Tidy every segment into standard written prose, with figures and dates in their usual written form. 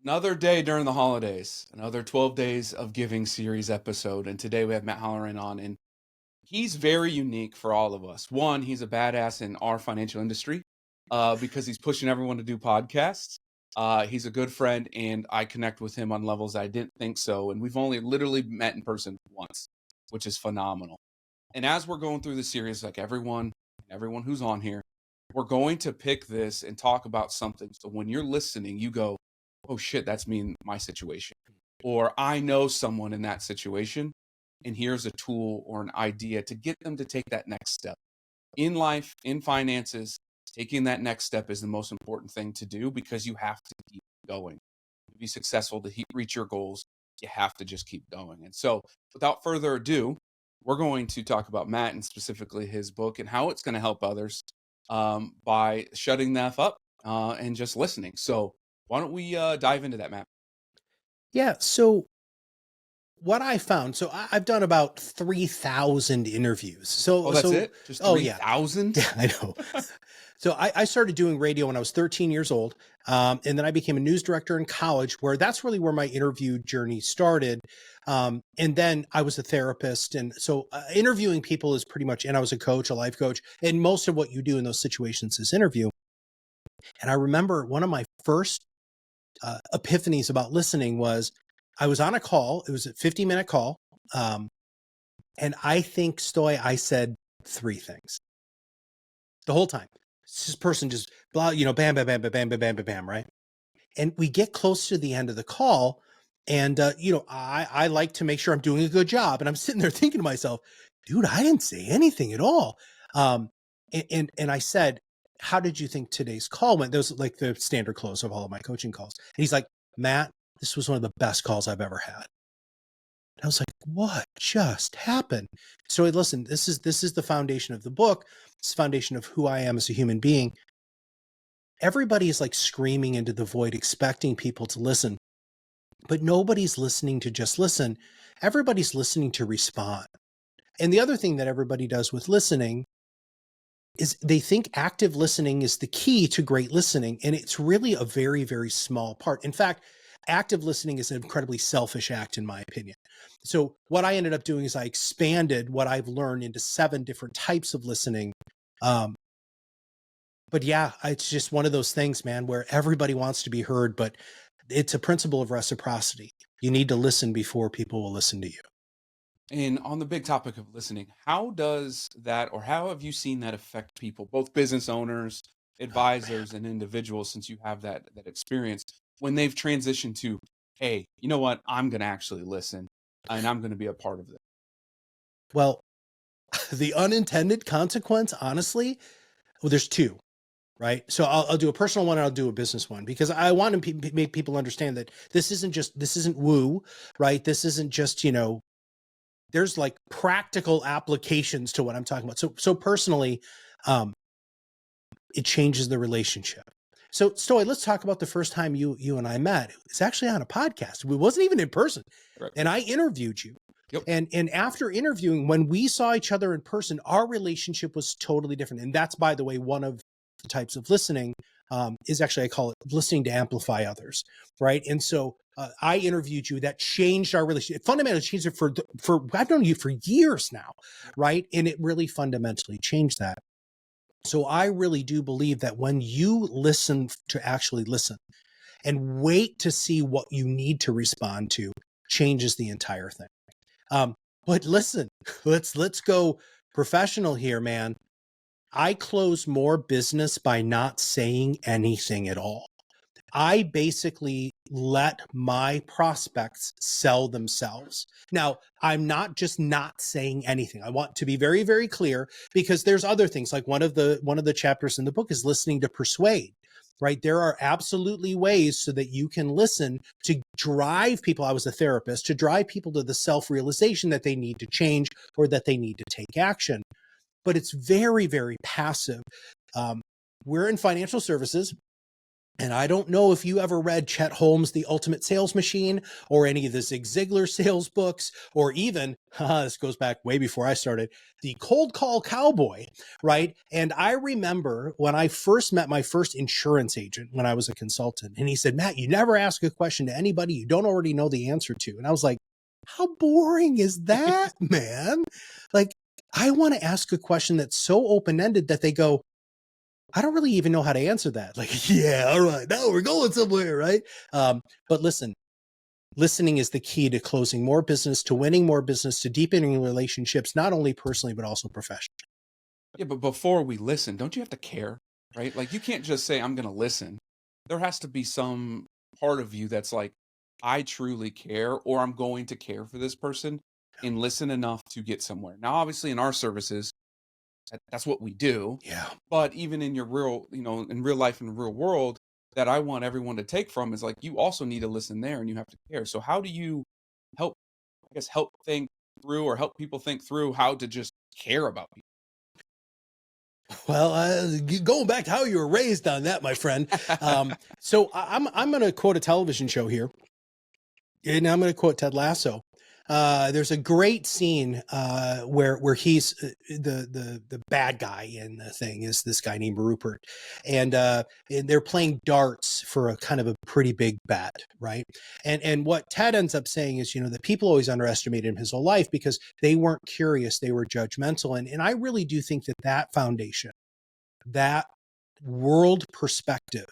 Another day during the holidays, another 12 days of giving series episode. And today we have Matt Halloran on, and he's very unique for all of us. One, he's a badass in our financial industry because he's pushing everyone to do podcasts. He's a good friend, and I connect with him on levels I didn't think so. And we've only literally met in person once, which is phenomenal. And as we're going through the series, like everyone who's on here, we're going to pick this and talk about something. So when you're listening, you go, oh shit, that's me in my situation. Or I know someone in that situation, and here's a tool or an idea to get them to take that next step. In life, in finances, taking that next step is the most important thing to do because you have to keep going. To be successful, to reach your goals, you have to just keep going. And so without further ado, we're going to talk about Matt and specifically his book and how it's going to help others by shutting the F up and just listening. So why don't we dive into that, Matt? Yeah. So what I found, I've done about 3,000 interviews. Oh, that's it? Just 3,000? Yeah, I know. So I started doing radio when I was 13 years old. And then I became a news director in college, where that's really where my interview journey started. And then I was a therapist. And so interviewing people is pretty much, and I was a coach, a life coach, and most of what you do in those situations is interview. And I remember one of my first epiphanies about listening was I was on a call. It was a 50-minute call. And I think, Stoy, I said 3 things the whole time. This person just blah, bam, bam, bam, bam, bam, bam, bam, bam, bam, right? And we get close to the end of the call. And, I like to make sure I'm doing a good job. And I'm sitting there thinking to myself, dude, I didn't say anything at all. And I said, how did you think today's call went? That was like the standard close of all of my coaching calls. And he's like, Matt, this was one of the best calls I've ever had. And I was like, what just happened? So listen, this is the foundation of the book. It's the foundation of who I am as a human being. Everybody is like screaming into the void, expecting people to listen, but nobody's listening to just listen. Everybody's listening to respond. And the other thing that everybody does with listening is they think active listening is the key to great listening. And it's really a very, very small part. In fact, active listening is an incredibly selfish act, in my opinion. So what I ended up doing is I expanded what I've learned into 7 different types of listening. But yeah, it's just one of those things, man, where everybody wants to be heard, but it's a principle of reciprocity. You need to listen before people will listen to you. And on the big topic of listening, how does that, or how have you seen that affect people, both business owners, advisors, and individuals, since you have that experience when they've transitioned to, hey, you know what, I'm going to actually listen and I'm going to be a part of this? Well, the unintended consequence, honestly, well, there's 2. Right. So I'll do a personal one and I'll do a business one, because I want to make people understand that this isn't woo, right? This isn't just, there's like practical applications to what I'm talking about. So personally, it changes the relationship. So Stoy, let's talk about the first time you and I met. It's actually on a podcast. It wasn't even in person. Right. And I interviewed you. Yep. And after interviewing, when we saw each other in person, our relationship was totally different. And that's, by the way, one of the types of listening is actually, I call it listening to amplify others, right? And so I interviewed you. That changed our relationship. It fundamentally changed it for I've known you for years now, right? And it really fundamentally changed that. So I really do believe that when you listen to actually listen and wait to see what you need to respond to, changes the entire thing. But listen, let's go professional here, man. I close more business by not saying anything at all. I basically let my prospects sell themselves. Now, I'm not just not saying anything. I want to be very, very clear, because there's other things, like one of the chapters in the book is listening to persuade, right? There are absolutely ways so that you can listen to drive people. I was a therapist, to drive people to the self-realization that they need to change or that they need to take action. But it's very, very passive. We're in financial services. And I don't know if you ever read Chet Holmes' The Ultimate Sales Machine or any of the Zig Ziglar sales books, or even, this goes back way before I started, The Cold Call Cowboy, right? And I remember when I first met my first insurance agent when I was a consultant, and he said, Matt, you never ask a question to anybody you don't already know the answer to. And I was like, how boring is that, man? Like, I want to ask a question that's so open-ended that they go, I don't really even know how to answer that. Like, yeah, all right, now we're going somewhere, right? But listen, listening is the key to closing more business, to winning more business, to deepening relationships, not only personally, but also professionally. Yeah, but before we listen, don't you have to care, right? Like you can't just say, I'm going to listen. There has to be some part of you that's like, I truly care, or I'm going to care for this person and listen enough to get somewhere. Now, obviously, in our services, that's what we do. Yeah. But even in your real, in real life, in the real world, that I want everyone to take from is like, you also need to listen there and you have to care. So, how do you help, help think through or help people think through how to just care about Well, going back to how you were raised on that, my friend. people? So I'm going to quote a television show here, and I'm going to quote Ted Lasso. There's a great scene where he's the bad guy in the thing is this guy named Rupert, and they're playing darts for a kind of a pretty big bet, right? And what Ted ends up saying is, the people always underestimated him his whole life because they weren't curious, they were judgmental, and I really do think that foundation, that world perspective,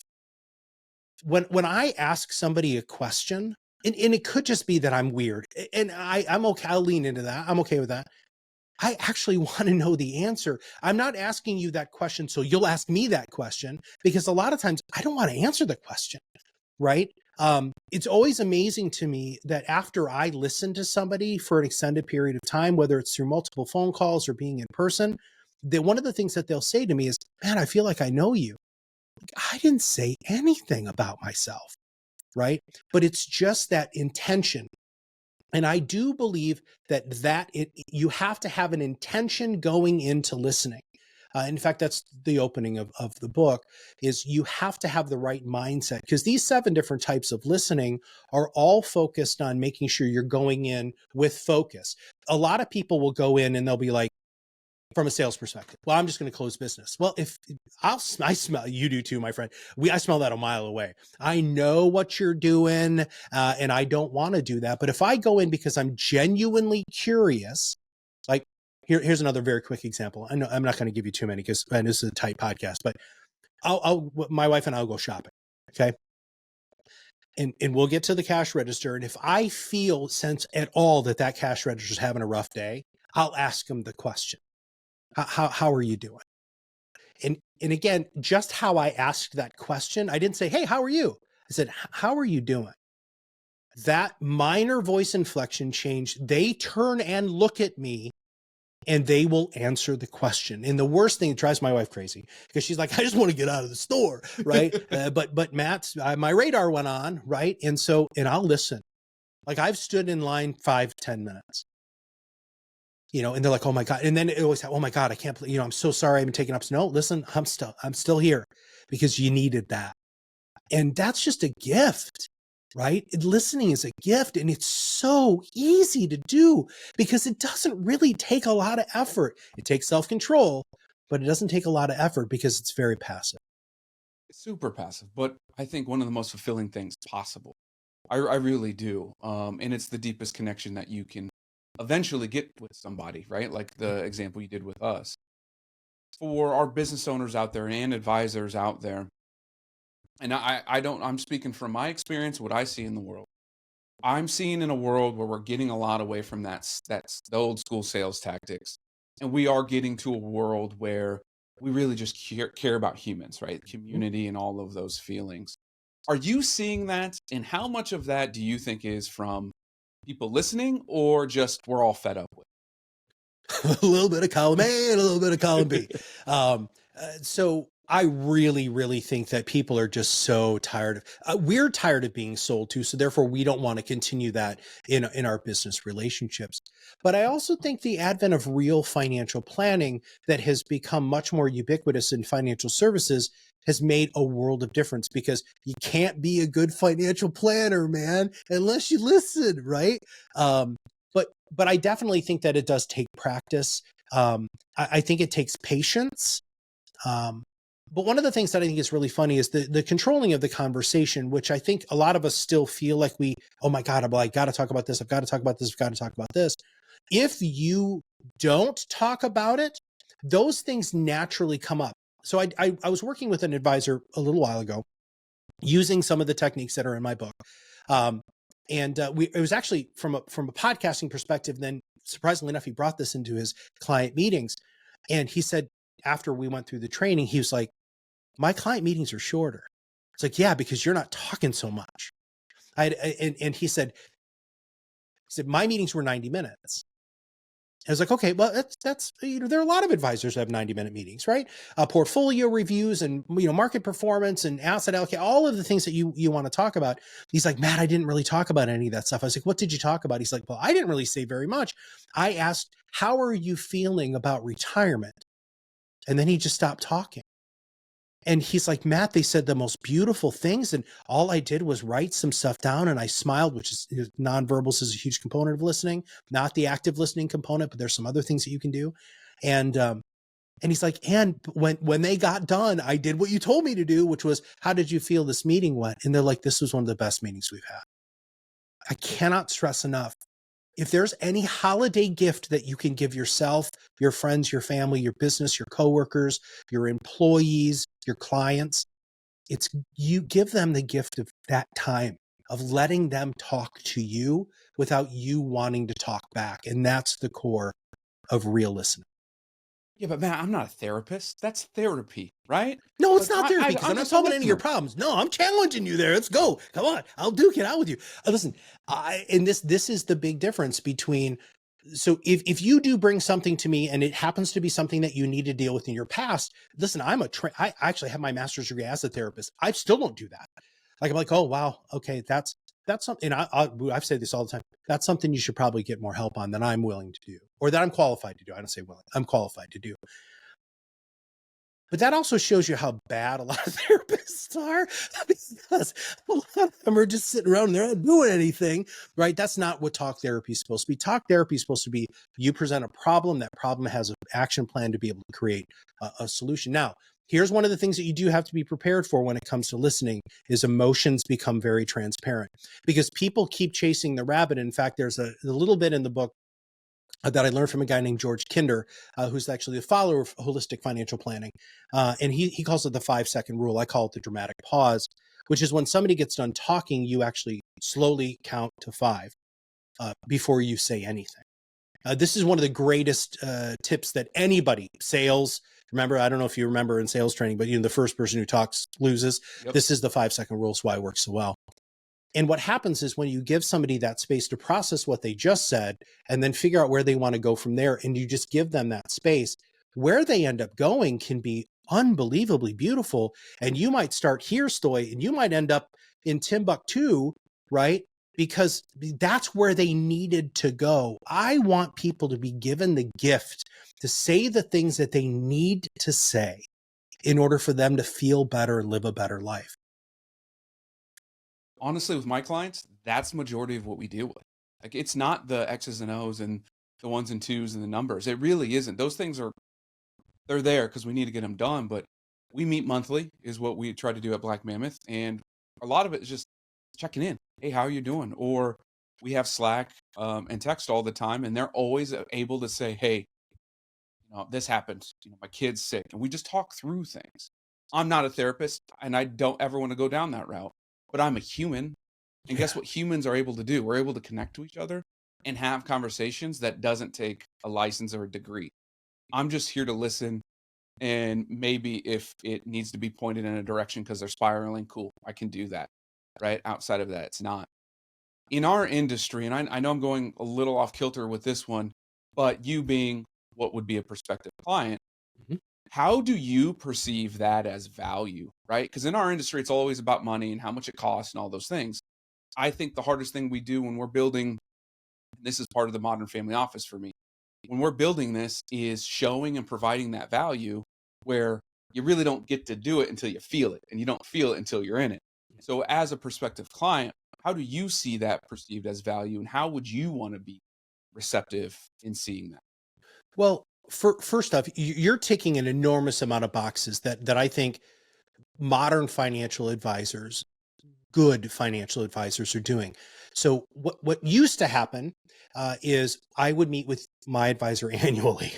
when I ask somebody a question, and it could just be that I'm weird, and I'm okay. I'll lean into that. I'm okay with that. I actually want to know the answer. I'm not asking you that question so you'll ask me that question, because a lot of times I don't want to answer the question, right? It's always amazing to me that after I listen to somebody for an extended period of time, whether it's through multiple phone calls or being in person, that one of the things that they'll say to me is, man, I feel like I know you. I didn't say anything about myself, right? But it's just that intention. And I do believe that you have to have an intention going into listening. In fact, that's the opening of the book, is you have to have the right mindset, because these 7 different types of listening are all focused on making sure you're going in with focus. A lot of people will go in and they'll be like, from a sales perspective, well, I'm just going to close business. Well, if I smell, you do too, my friend. I smell that a mile away. I know what you're doing, and I don't want to do that. But if I go in because I'm genuinely curious, like here's another very quick example. I know I'm not going to give you too many because this is a tight podcast, but my wife and I'll go shopping. Okay. And we'll get to the cash register. And if I feel sense at all that cash register is having a rough day, I'll ask them the question. How are you doing? And again, just how I asked that question, I didn't say, hey, how are you? I said, how are you doing? That minor voice inflection change, they turn and look at me and they will answer the question. And the worst thing, it drives my wife crazy because she's like, I just want to get out of the store, right? But Matt's, my radar went on, right? And I'll listen. Like I've stood in line 5-10 minutes. And they're like, oh my God. And then it always, oh my God, I can't believe, I'm so sorry I've been taking up. No, listen, I'm still here because you needed that. And that's just a gift, right? Listening is a gift, and it's so easy to do because it doesn't really take a lot of effort. It takes self-control, but it doesn't take a lot of effort because it's very passive. Super passive, but I think one of the most fulfilling things possible. I really do. And it's the deepest connection that you can eventually get with somebody, right? Like the example you did with us. For our business owners out there and advisors out there, and I'm speaking from my experience, what I see in the world. I'm seeing in a world where we're getting a lot away from that's the old school sales tactics. And we are getting to a world where we really just care about humans, right? Community and all of those feelings. Are you seeing that? And how much of that do you think is from people listening or just we're all fed up with? A little bit of column A and a little bit of column B. So I really, really think that people are just so tired of, we're tired of being sold to. So therefore we don't want to continue that in our business relationships. But I also think the advent of real financial planning that has become much more ubiquitous in financial services has made a world of difference, because you can't be a good financial planner, man, unless you listen, right? Um, but I definitely think that it does take practice. I think it takes patience. Um, but one of the things that I think is really funny is the controlling of the conversation, which I think a lot of us still feel like oh my God, I got to talk about this. I've got to talk about this. I've got to talk about this. If you don't talk about it, those things naturally come up. So I was working with an advisor a little while ago using some of the techniques that are in my book. And it was actually from a podcasting perspective. Then surprisingly enough, he brought this into his client meetings. And he said, after we went through the training, he was like, my client meetings are shorter. It's like, yeah, because you're not talking so much. And he said, my meetings were 90 minutes. I was like, okay, well, that's there are a lot of advisors that have 90-minute meetings, right? Portfolio reviews and market performance and asset allocation, all of the things that you want to talk about. He's like, Matt, I didn't really talk about any of that stuff. I was like, what did you talk about? He's like, well, I didn't really say very much. I asked, how are you feeling about retirement? And then he just stopped talking. And he's like, Matt, they said the most beautiful things. And all I did was write some stuff down and I smiled, which is nonverbals is a huge component of listening, not the active listening component, but there's some other things that you can do. And he's like, and when they got done, I did what you told me to do, which was, how did you feel this meeting went? And they're like, this was one of the best meetings we've had. I cannot stress enough. If there's any holiday gift that you can give yourself, your friends, your family, your business, your coworkers, your employees, your clients, it's you give them the gift of that time, of letting them talk to you without you wanting to talk back. And that's the core of real listening. Yeah, but man, I'm not a therapist. That's therapy, right? No, it's Like not therapy, because I'm not just a solving any of your listener. problems. No, I'm challenging you there. Let's go. Come on. I'll duke it out with you. Listen, and this is the big difference between, so if you do bring something to me and it happens to be something that you need to deal with in your past, listen, I actually have my master's degree as a therapist. I still don't do that. Like, I'm like, oh, wow. Okay. That's something. And I've said this all the time. That's something you should probably get more help on than I'm willing to do, or that I'm qualified to do. I don't say willing, I'm qualified to do. But that also shows you how bad a lot of therapists are, because a lot of them are just sitting around and they're not doing anything, right? That's not what talk therapy is supposed to be. Talk therapy is supposed to be, you present a problem, that problem has an action plan to be able to create a solution. Now, here's one of the things that you do have to be prepared for when it comes to listening is emotions become very transparent, because people keep chasing the rabbit. In fact, there's a little bit in the book that I learned from a guy named George Kinder, who's actually a follower of holistic financial planning. And he calls it the 5-second rule. I call it the dramatic pause, which is when somebody gets done talking, you actually slowly count to 5 before you say anything. This is one of the greatest tips that anybody, sales, remember, I don't know if you remember in sales training, but the first person who talks loses. Yep. This is the 5-second rule. It's why it works so well. And what happens is when you give somebody that space to process what they just said and then figure out where they want to go from there, and you just give them that space, where they end up going can be unbelievably beautiful. And you might start here, Stoy, and you might end up in Timbuktu, right? Because that's where they needed to go. I want people to be given the gift to say the things that they need to say in order for them to feel better and live a better life. Honestly, with my clients, that's the majority of what we deal with. Like, it's not the X's and O's and the ones and twos and the numbers. It really isn't. Those things they're there because we need to get them done. But we meet monthly is what we try to do at Black Mammoth. And a lot of it is just checking in. Hey, how are you doing? Or we have Slack and text all the time. And they're always able to say, hey, this happened. My kid's sick. And we just talk through things. I'm not a therapist and I don't ever want to go down that route. But I'm a human. And guess what humans are able to do? We're able to connect to each other and have conversations that doesn't take a license or a degree. I'm just here to listen. And maybe if it needs to be pointed in a direction because they're spiraling, cool, I can do that. Right? Outside of that, it's not. In our industry, and I know I'm going a little off kilter with this one, but you being what would be a prospective client, How do you perceive that as value, right? Because in our industry, it's always about money and how much it costs and all those things. I think the hardest thing we do when we're building, this is part of the modern family office for me, when we're building this is showing and providing that value where you really don't get to do it until you feel it, and you don't feel it until you're in it. So as a prospective client, how do you see that perceived as value, and how would you want to be receptive in seeing that? Well, first off, you're ticking an enormous amount of boxes that I think modern financial advisors, good financial advisors, are doing. So what used to happen is I would meet with my advisor annually,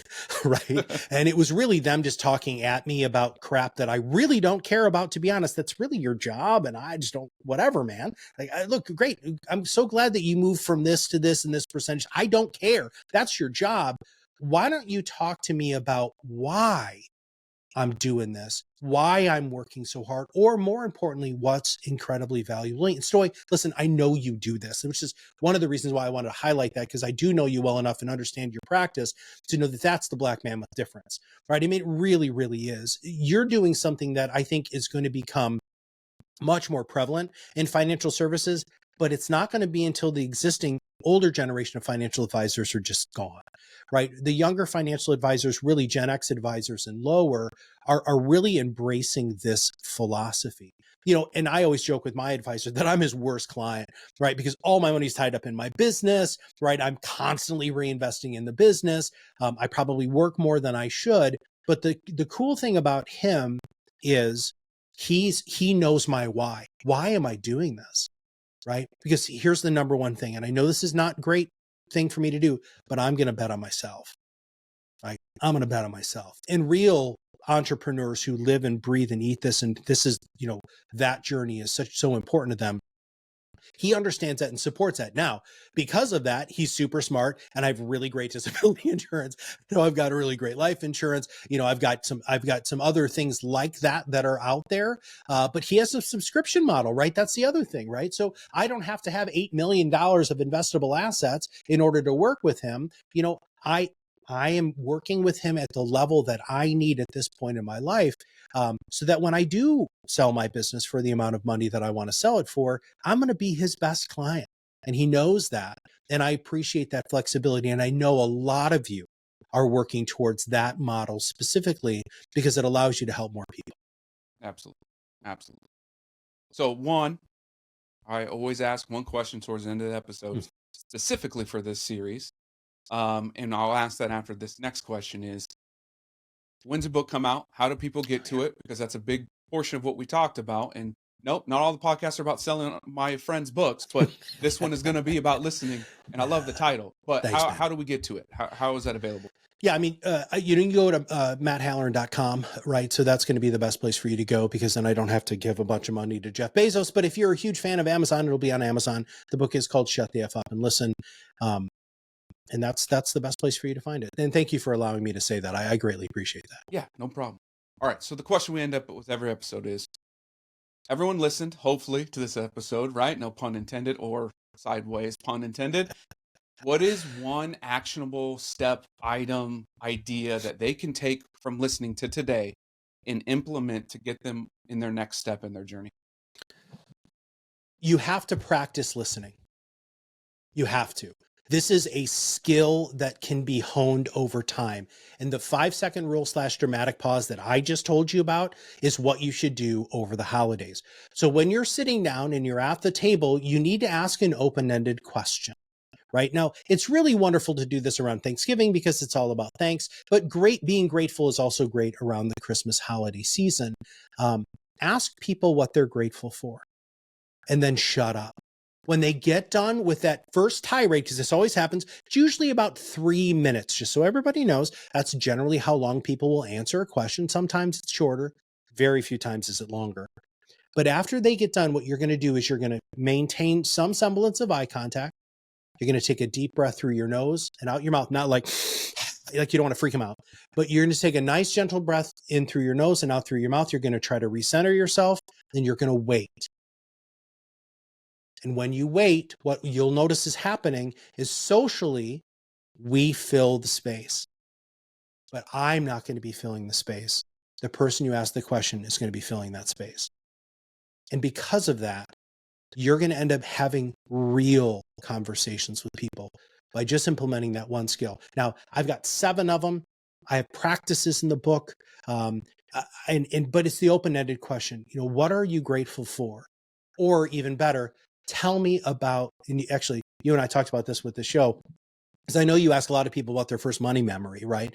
right? And it was really them just talking at me about crap that I really don't care about. To be honest, that's really your job, and I just don't. Whatever, man. Like, look, great. I'm so glad that you moved from this to this and this percentage. I don't care. That's your job. Why don't you talk to me about why I'm doing this, why I'm working so hard, or more importantly, what's incredibly valuable? And so, listen, I know you do this, which is one of the reasons why I wanted to highlight that, because I do know you well enough and understand your practice to know that that's the black mammoth difference, right? I mean, it really, really is. You're doing something that I think is going to become much more prevalent in financial services, but it's not going to be until the existing older generation of financial advisors are just gone, right? The younger financial advisors, really Gen X advisors and lower, are really embracing this philosophy. And I always joke with my advisor that I'm his worst client, right? Because all my money's tied up in my business, right? I'm constantly reinvesting in the business. I probably work more than I should. But the cool thing about him is he knows my why. Why am I doing this? Right? Because here's the number one thing, and I know this is not a great thing for me to do, but I'm going to bet on myself. Right? I'm going to bet on myself. And real entrepreneurs who live and breathe and eat this, and this is, that journey is so important to them. He understands that and supports that. Now, because of that, he's super smart, and I have really great disability insurance. I've got a really great life insurance. I've got some other things like that are out there. But he has a subscription model, right? That's the other thing, right? So I don't have to have $8 million of investable assets in order to work with him. I am working with him at the level that I need at this point in my life, so that when I do sell my business for the amount of money that I want to sell it for, I'm going to be his best client. And he knows that. And I appreciate that flexibility. And I know a lot of you are working towards that model specifically because it allows you to help more people. Absolutely. Absolutely. So one, I always ask one question towards the end of the episode, specifically for this series. And I'll ask that after this next question is, when's the book come out? How do people get to it? Because that's a big portion of what we talked about. And nope, not all the podcasts are about selling my friends' books, but this one is going to be about listening. And I love the title. But Thanks, how do we get to it? How is that available? Yeah, I mean, you can go to matthalloran.com, right? So that's going to be the best place for you to go, because then I don't have to give a bunch of money to Jeff Bezos. But if you're a huge fan of Amazon, it'll be on Amazon. The book is called Shut the F Up and Listen. And that's the best place for you to find it. And thank you for allowing me to say that. I greatly appreciate that. Yeah, no problem. All right. So the question we end up with every episode is, everyone listened, hopefully, to this episode, right? No pun intended, or sideways pun intended. What is one actionable step, item, idea that they can take from listening to today and implement to get them in their next step in their journey? You have to practice listening. You have to. This is a skill that can be honed over time. And the 5-second rule / dramatic pause that I just told you about is what you should do over the holidays. So when you're sitting down and you're at the table, you need to ask an open-ended question. Right now, it's really wonderful to do this around Thanksgiving because it's all about thanks, but being grateful is also great around the Christmas holiday season. Ask people what they're grateful for, and then shut up. When they get done with that first tirade, because this always happens, it's usually about 3 minutes, just so everybody knows. That's generally how long people will answer a question. Sometimes it's shorter, very few times is it longer. But after they get done, what you're going to do is you're going to maintain some semblance of eye contact. You're going to take a deep breath through your nose and out your mouth, not like you don't want to freak them out, but you're going to take a nice gentle breath in through your nose and out through your mouth. You're going to try to recenter yourself, and you're going to wait. And when you wait, what you'll notice is happening is socially, we fill the space. but I'm not going to be filling the space. The person you ask the question is going to be filling that space. And because of that, you're going to end up having real conversations with people by just implementing that one skill. Now, I've got 7 of them. I have practices in the book. But it's the open-ended question. What are you grateful for? Or even better, tell me about, and actually, you and I talked about this with the show, because I know you ask a lot of people about their first money memory, right?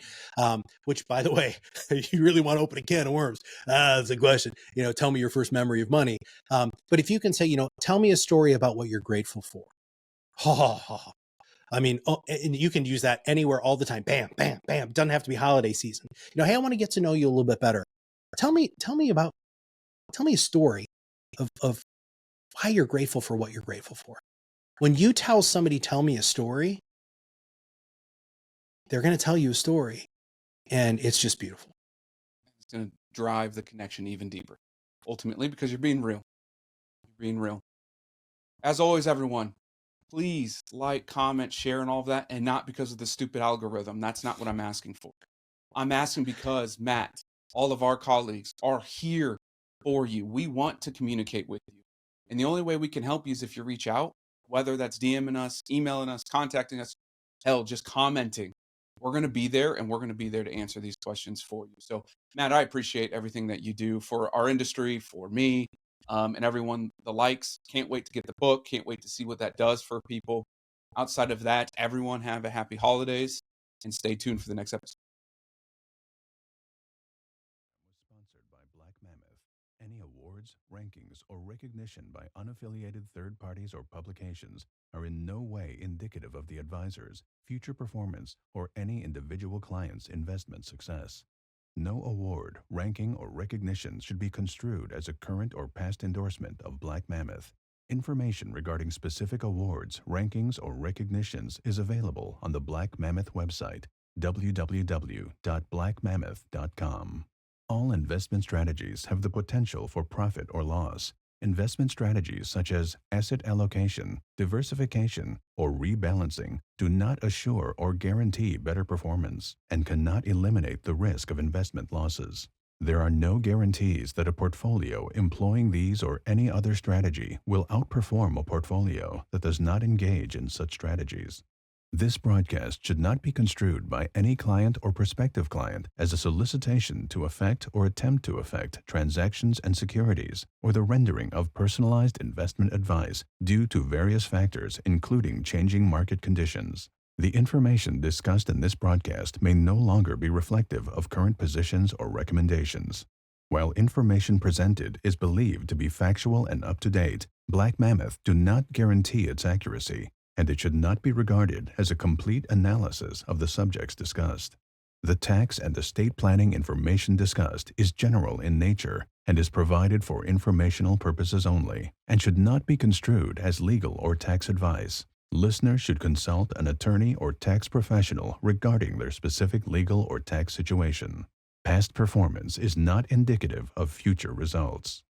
Which, by the way, you really want to open a can of worms. That's a question. Tell me your first memory of money. But if you can say, tell me a story about what you're grateful for. Ha ha ha. And you can use that anywhere all the time. Bam, bam, bam. Doesn't have to be holiday season. Hey, I want to get to know you a little bit better. Tell me a story of why you're grateful for what you're grateful for. When you tell somebody, tell me a story, they're going to tell you a story, and it's just beautiful. It's going to drive the connection even deeper, ultimately, because you're being real. You're being real. As always, everyone, please like, comment, share, and all of that, and not because of the stupid algorithm. That's not what I'm asking for. I'm asking because Matt, all of our colleagues are here for you. We want to communicate with you. And the only way we can help you is if you reach out, whether that's DMing us, emailing us, contacting us, hell, just commenting. We're going to be there, and we're going to be there to answer these questions for you. So, Matt, I appreciate everything that you do for our industry, for me, and everyone. The likes. Can't wait to get the book. Can't wait to see what that does for people. Outside of that, everyone have a happy holidays, and stay tuned for the next episode. Was sponsored by Black Mammoth. Any awards, rankings, or recognition by unaffiliated third parties or publications are in no way indicative of the advisor's future performance or any individual client's investment success. No award, ranking, or recognition should be construed as a current or past endorsement of Black Mammoth. Information regarding specific awards, rankings, or recognitions is available on the Black Mammoth website, www.blackmammoth.com. All investment strategies have the potential for profit or loss. Investment strategies such as asset allocation, diversification, or rebalancing do not assure or guarantee better performance and cannot eliminate the risk of investment losses. There are no guarantees that a portfolio employing these or any other strategy will outperform a portfolio that does not engage in such strategies. This broadcast should not be construed by any client or prospective client as a solicitation to effect or attempt to effect transactions and securities or the rendering of personalized investment advice due to various factors including changing market conditions. The information discussed in this broadcast may no longer be reflective of current positions or recommendations. While information presented is believed to be factual and up-to-date, Black Mammoth do not guarantee its accuracy, and it should not be regarded as a complete analysis of the subjects discussed. The tax and estate planning information discussed is general in nature and is provided for informational purposes only and should not be construed as legal or tax advice. Listeners should consult an attorney or tax professional regarding their specific legal or tax situation. Past performance is not indicative of future results.